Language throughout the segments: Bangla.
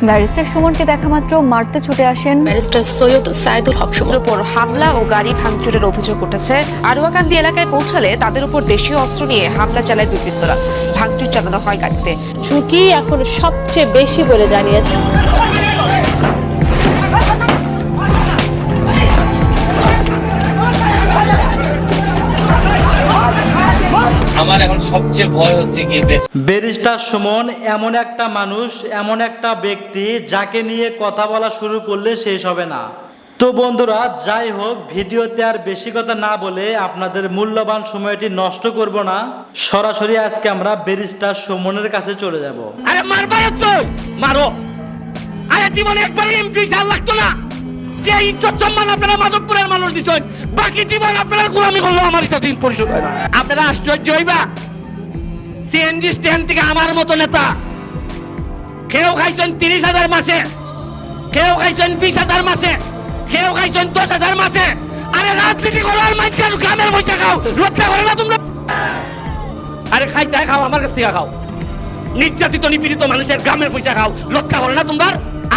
ব্যারিস্টার সুমনকে দেখা মাত্র মারতে ছুটে আসেন ব্যারিস্টার সৈয়দ সাইদুল হক সুমনের উপর হামলা ও গাড়ি ভাঙচুরের অভিযোগ উঠেছে। আরুয়াকান্দি এলাকায় পৌঁছালে তাদের উপর দেশীয় অস্ত্র নিয়ে হামলা চালায় দুর্বৃত্তরা। ভাঙচুর চালানো হয় গাড়িতে। ঝুঁকি এখন সবচেয়ে বেশি বলে জানিয়েছে। আমার এখন সবচেয়ে ভয় হচ্ছে কি ব্যারিস্টার সুমন এমন একটা মানুষ, এমন একটা ব্যক্তি যাকে নিয়ে কথা বলা শুরু করলে শেষ হবে না। তো বন্ধুরা, যাই হোক, ভিডিওতে আর বেশি কথা না বলে আপনাদের মূল্যবান সময়টি নষ্ট করব না, সরাসরি আজকে আমরা ব্যারিস্টার সুমনের কাছে চলে যাব। আরে মারবা তো মারো। আরে জীবনে একবার এমপি সাল লাগতো না। যে ইজ্জত সম্মান আপনারা মাধবপুরের মানুষ দিছেন, বাকি জীবন আপনারা গোলামি করলো আমার ইচ্ছা দিন পরিশোধ হয় না। আপনারা আশ্চর্য হইবা, সিএনজি স্ট্যান্ড থেকে আমার মতো নেতা কেউ খাইছেন 30,000 মাসে, কেউ খাইছেন 20,000 মাসে, কেউ খাইছেন 10,000 মাসে। আরে রাজনীতি করার মানুষের গ্রামের পয়সা খাও, লজ্জা করে না তোমরা? আরে খাইতে খাও, আমার কাছ থেকে খাও। নির্যাতিত নিপীড়িত মানুষের গ্রামের পয়সা খাও, লজ্জা করে না তোমরা?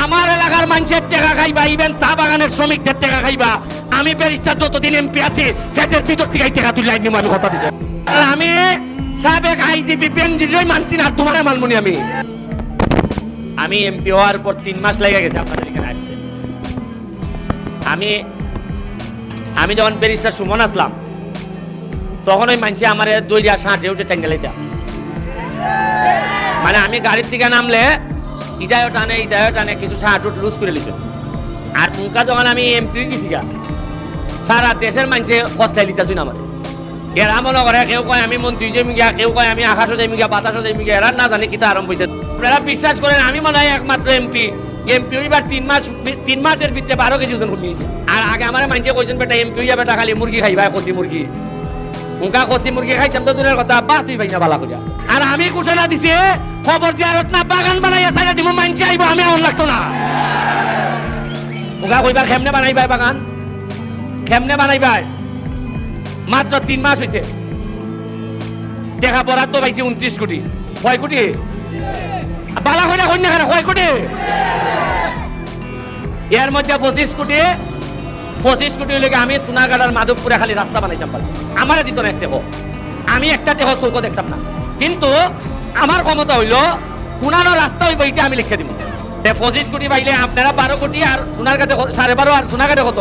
আমার এলাকার মানুষের টাকা খাইবা, ইভেন চা বাগানের শ্রমিকদের টাকা খাইবা। আমি ব্যারিস্টার যতদিন এমপি আছি, ফ্যাটের ভিতর থেকে টাকা তুলে আইনি, আমি কথা দিচ্ছি। আমি সাবেক আইজিপি বেনজিরই মানছি না, আর তোমার মানমুনি আমি এমপি হওয়ার পর 3 মাস লেগে গেছে আপনাদের এখানে আসতে। আমি যখন ব্যারিস্টার সুমন আসলাম, তখন ওই মানছি আমার 2.5 উঠে ট্যাঙ্গেলাইটা। মানে আমি গাড়ির দিকে নামলে ইটাও টানে কিছু শার্ট লুজ করে লিছ। আর মুখা যখন আমি এমপি গেছি গা, সারা দেশের মানুষে কষ্টাই লিতেছি না আমার। এরা মনে করে কেউ কয় আমি মন্ত্রী যাইমি গিয়া, কেউ কয় আমি আকাশও যাইমি গিয়া, বাতাসও যাইমি গিয়া। এরা না জানি কিতা আরম্ভ হয়েছে। আপনারা বিশ্বাস করেন, আমি মনে হয় একমাত্র এমপি এবার 3 মাসের ভিতরে 12 কেজি ওজন কমিয়েছে। আর আগে আমার মানুষে কইছেন বেটা এমপি হইয়া বেটা খালি মুরগি খাইবা, কষি মুরগি। মুখা কষি মুরগি খাইতাম তো দূরের কথা, বা তুই ভাই না বালা করিয়া। আর আমি ঘোষণা দিছি, খবর জিয়ারত না বাগান বানাইয়া সাইরা দিব, মানছি আইব, আমি আর লাগতো না। মুখা কইবার কেমনে বানাইবাই বাগান, কেমনে বানাইবাই? মাত্র 3 মাস হয়েছে, টাকা বরাদ্দ পাইছি 29 কোটি। 6 কোটি বালা কইরা কন্যা খানা 6 কোটি। এর মধ্যে 25 কোটি হইলে আমি সোনাগাড়ার মাধবপুরে খালি রাস্তা বানাইতাম পারলাম। আমারে দিত না একটা, আমি একটা টেহ চৌক দেখতাম না। কিন্তু আমার ক্ষমতা হইল কোনানো রাস্তা হইব, এটা আমি লিখে দিব। 25 কোটি পাইলে আপনারা 12 কোটি, আর সোনারঘাটে 12.5, আর সোনারঘাটে কত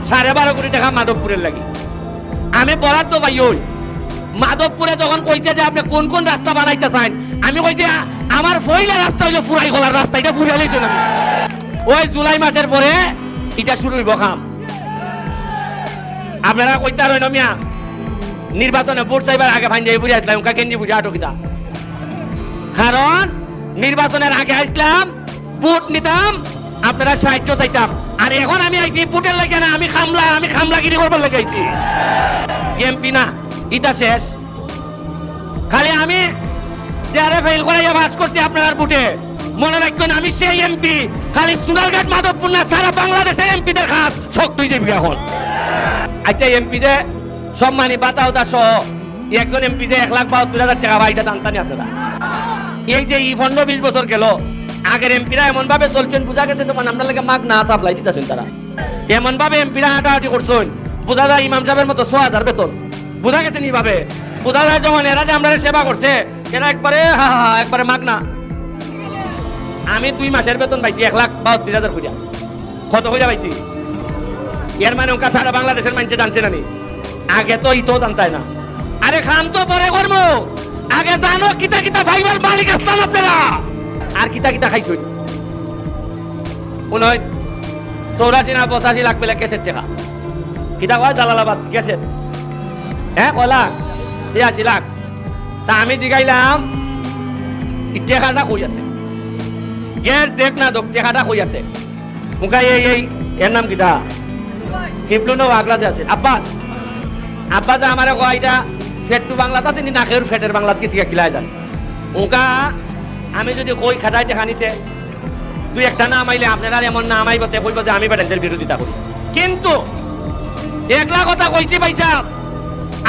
12.5 কোটি টাকা মাধবপুরের লাগি। আমি বরাদ্দ পাই ওই মাধবপুরে যখন কইছে যে আপনি কোন কোন রাস্তা বানাইতে চান, আমি কইছি আমার ফইলা রাস্তা হইলো ফুরাই গলার রাস্তা, এটা ফুরাই লাইছো না। ওই জুলাই মাসের পরে এটা শুরু হইব কাম। আপনারা কইতে রইল মিয়া নির্বাচনে ভোট চাইবার আগে ভাই বুঝে আসলাম কেন্দ্রীয় বুঝে আটকিতা। কারণ নির্বাচনের আগে আসলাম, ভোট নিতাম, আপনারা সাহায্য চাইতাম। আর এখন আমি আইছি ভোটের লাগে না, আমি খামলাগিরি করবার লাগে আইছি। এমপি না, এটা শেষ। খালি আমি যারা ফেল করাইয়া বাস করছি আপনার ভোটে, মনে রাখবেন আমি সেই এমপি। খালি সোনারঘাট মাধবপুর না, সারা বাংলাদেশের এমপিদের খাস শক্ত হয়ে যাবে এখন। আচ্ছা, এমপি যে সম্মানী বাতা হতা সহ একজন এমপি যে 1,72,000 টাকা ভাইটা জানতানি আপনারা। এই যে 15-20 বছর গেল, আগের এমপিরা এমন ভাবে চলছেন, বোঝা গেছে তোমার আমরা লাগে মাগ না সাপ্লাই দিতেছেন। তারা এমন ভাবে এমপিরা হাঁটাহাঁটি করছেন, বোঝা যায় ইমাম সাহেবের মতো 6,000 বেতন। বোঝা গেছে নি ভাবে, বোঝা যায় যখন এরা যে আমরা সেবা করছে, এরা একবারে মাগ না। আমি 2 মাসের বেতন পাইছি 1,72,000 কইরা। কত কইরা পাইছি? এর মানে ওকা সারা বাংলাদেশের মানুষে জানছে না নি? আগে তো ইতো জানতাই না। আরে খাম তো পরে কর্ম, আগে জানো কিতা কিতা ফাইবার মালিক আসতাম আপনারা। আর কিতা কিতা খাইছই 84 না 85 লাখ পেলে গ্যাসের টাকা। কিতা কয় জালালাবাদ গ্যাসের, হ্যাঁ কয়লা 86 লাখ। তা আমি জিগাইলাম টাকাটা কই আছে, গ্যাস দেখ না দোক টাকাটা কই আছে। মুখাই এই এর নাম কিতা হিবলুন আগলা যে আছে আব্বাস আমারে কয় এটা ফেটটু বাংলাতে আছে নি, নাকের ফেটের বাংলাত কিছু কিলা যায়। ওকা আমি যদি কই খাটাইতে খানিছে 2-1টা নাম আইলে আপনারা এমন নাম আইবতে কইব যে আমি ব্যাটাদের বিরোধিতা করি। কিন্তু একলা কথা কইছি ভাই সাহেব,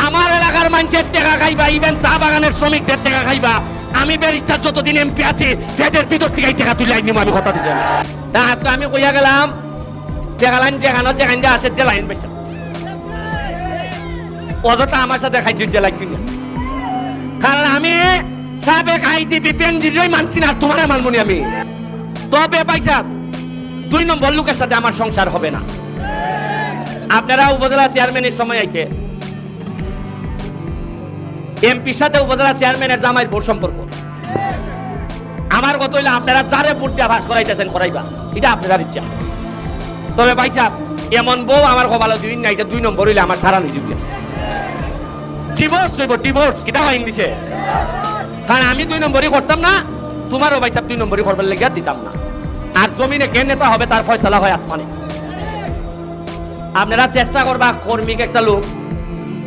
আমার এলাকার মানুষের টাকা খাইবা, ইভেন চা বাগানের শ্রমিকদের টাকা খাইবা। আমি ব্যারিস্টার যতদিন এমপি আছি পেটের ভিতর থেকে এই টাকা তুলে আইনি আমি কথা দিছি তা আজকে আমি কইয়া গেলাম দেখালাম যেখানে যেখানে যা আছে দেলাইন বেশি অযথা আমার সাথে খাইতে জেলাই কিনে কারণ আমি সাবেক আইজিপি বেনজিরই মানছি না তোমার মানবনি আমি তবে পাইছা 2 নম্বর লোকের সাথে আমার সংসার হবে না আপনারা উপজেলা চেয়ারম্যানের সময় আইছে এমপির সাথে উপজেলা চেয়ারম্যানের জামাইয়ের ভোট সম্পর্ক আমার কত হইলে আপনারা যারে ভোট দিয়া ভাস করাইতেছেন করাইবা এটা আপনার ইচ্ছা তবে ভাই সাহেব এমন বউ আমার কপালে দিন না এটা 2 নম্বর হইলে আমার সারা লই যাবে ডিভোর্স হইব ডিভোর্স কিটা হয় ইংলিশে কারণ আমি 2 নম্বরই করতাম না তোমারও ভাই সাহেব 2 নম্বরই করবার লেগে দিতাম না আর জমিনে কে নেতা হবে তার ফয়সালা হয় আসমানে আপনারা চেষ্টা করবা কর্মীকে একটা লোক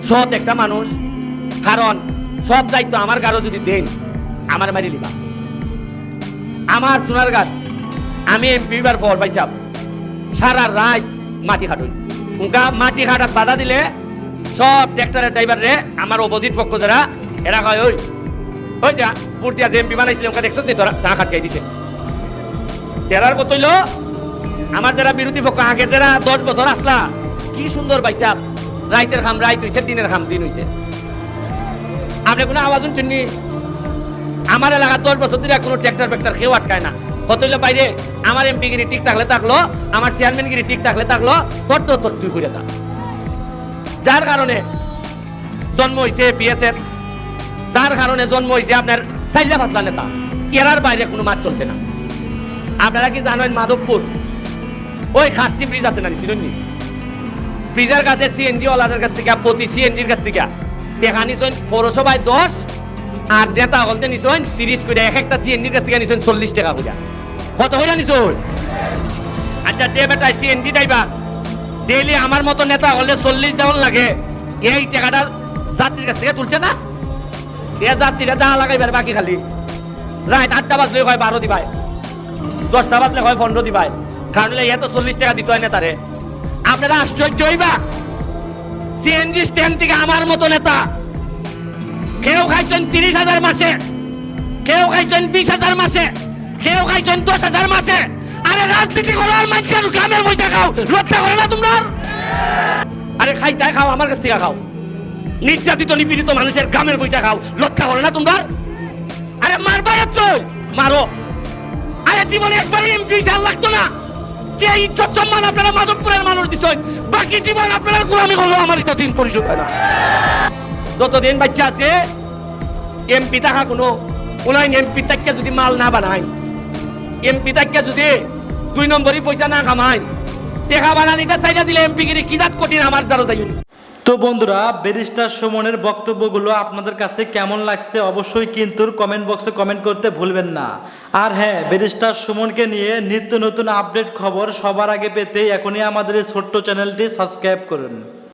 সৎ একটা মানুষ কারণ সব দায়িত্ব আমার কারো যদি দেন আমার মারি লিবা আমার সোনারঘাট আমি এমপি বার পর ভাই সাহেব সারা রাত মাটি কাটুন উনকা মাটি কাটার বাধা দিলে সব ট্র্যাক্টরের ড্রাইভার রে আমার অপোজিট পক্ষ যারা এরা কয় ওই যা পুরতিয়া যে এমপি বানাইছিল উনকা দেখছস নি তোরা টাকা কাটকাই দিছে তেরার কত হইলো আমার যারা বিরোধী পক্ষ আগে যারা 10 বছর আসলা কি সুন্দর ভাই সাহেব রাইতের খাম রাইত হইছে দিনের খাম দিন হইছে আপনি কোনো আওয়াজ শুনছেননি আমার এলাকা 10 বছর ধরে কোনো ট্র্যাক্টর ফ্যাক্টর কেউ আটকায় না কত হইলো বাইরে আমার এমপিগিরি ঠিক থাকলে থাকলো আমার চেয়ারম্যানগিরি ঠিক থাকলে থাকলো তোর তুই ঘুরে যা যার কারণে জন্ম হয়েছে পিএসের যার কারণে জন্ম হয়েছে আপনার সাইলা ফাসলা নেতা এরার বাইরে কোনো মাঠ চলছে না আপনারা কি জানেন মাধবপুর ওই খাসটি ব্রিজ আছে না চিনুননি ব্রিজের কাছে সিএনজি ওয়ালাদের কাছ থেকে প্রতি সিএনজির কাছ থেকে দেখা নিছেন পৌরসভায় 10 আর নেতা বলতে নিছেন 30 করে এক একটা সিএনজির কাছ থেকে নিছেন 40 টাকা করে কত হইলা নিছেন আচ্ছা যে বেটা সিএনজি ড্রাইভার ডেইলি আমার মতো নেতা হলে 40 দেওয়ান লাগে এই টাকাটা যাত্রীর কাছ থেকে তুলছে না এ যাত্রীরা দা লাগাইবার বাকি খালি রাত 8টা বাজলে হয় 12 দিবাই 10টা বাজলে হয় 15 দিবাই কারণ এত 40 টাকা দিতে হয় নেতারে আপনারা আশ্চর্য হইবা সিএনজি স্ট্যান্ড থেকে আমার মতো নেতা কেউ খাইছেন 30,000 মাসে কেউ খাইছেন 20,000 মাসে কেউ খাইছেন 10,000 মাসে আরে রাজনীতি করার মানুষের গ্রামের পয়সা খাও লজ্জা করে না তোমরা আরে খাইতে খাও আমার কাছ থেকে খাও নির্যাতিত নিপীড়িত মানুষের গ্রামের পয়সা খাও লজ্জা করে না তোমরা আরে মারবা তো মারো আরে জীবনে একবার এমপি সাল লাগতো না যে ইজ্জত সম্মান আপনারা মাধবপুরের মানুষ দিচ্ছেন বাকি জীবন আপনারা গোলামি করলো আমার এটা দিন পরিশোধ হয় না যতদিন বাচ্চা আছে এমপি থাকা কোনো উনাইন এমপি তাকে যদি মাল না বানায় এমপি তাকে যদি 2 নম্বরই পয়সা না কামায় টেকা বানানিটা চাইনা দিলে এমপি গিরি কি জাত কঠিন আমার দ্বারা যাইনি তো বন্ধুরা ব্যারিস্টার সুমনের বক্তব্যগুলো আপনাদের কাছে কেমন লাগছে অবশ্যই কিন্তু কমেন্ট বক্সে কমেন্ট করতে ভুলবেন না আর হ্যাঁ ব্যারিস্টার সুমনকে নিয়ে নিত্য নতুন আপডেট খবর সবার আগে পেতে এখনই আমাদের এই ছোট্ট চ্যানেলটি সাবস্ক্রাইব করুন।